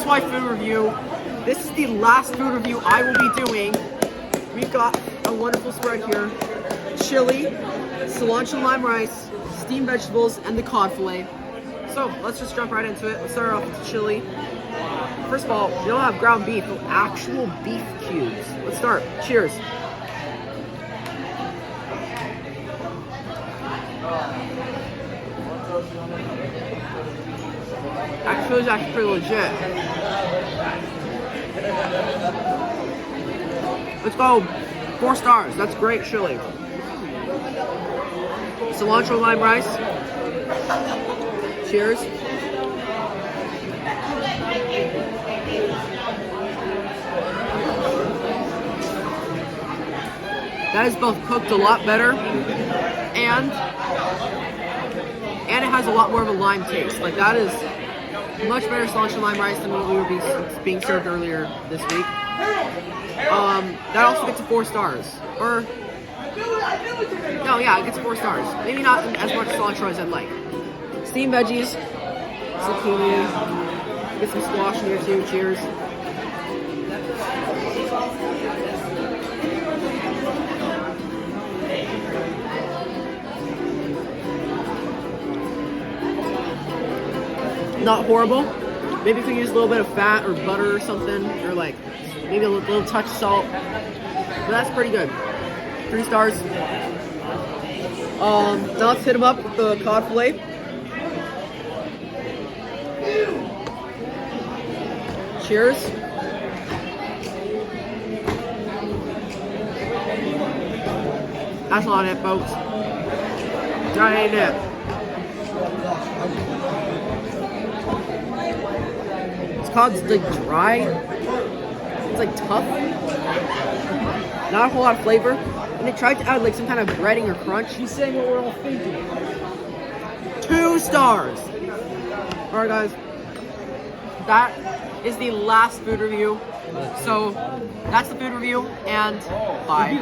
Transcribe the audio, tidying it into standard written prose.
my food review. This is the last food review I will be doing. We've got a wonderful spread here. Chili, cilantro lime rice, steamed vegetables, and the cod fillet. So let's just jump right into it. Let's start off with the chili. First of all, we don't have ground beef, but actual beef cubes. Let's start. Cheers. That chili's actually pretty legit. Let's go 4 stars. That's great chili. Cilantro lime rice. Cheers. That is both cooked a lot better and it has a lot more of a lime taste. Like that is much better cilantro lime rice than what we were being served earlier this week. That also gets a 4 stars. Or no, yeah, it gets 4 stars. Maybe not as much cilantro as I'd like. Steamed veggies, zucchini, get some squash in here too. Cheers. Not horrible. Maybe if we use a little bit of fat or butter or something, or like maybe a little touch of salt. But that's pretty good. 3 stars. Now let's hit them up with the cod fillet. Cheers. That's not it, folks. That ain't it. This cod's like dry. It's like tough. Not a whole lot of flavor. And they tried to add like some kind of breading or crunch. He's saying what we're all thinking. 2 stars. Alright guys. That is the last food review. So that's the food review and bye.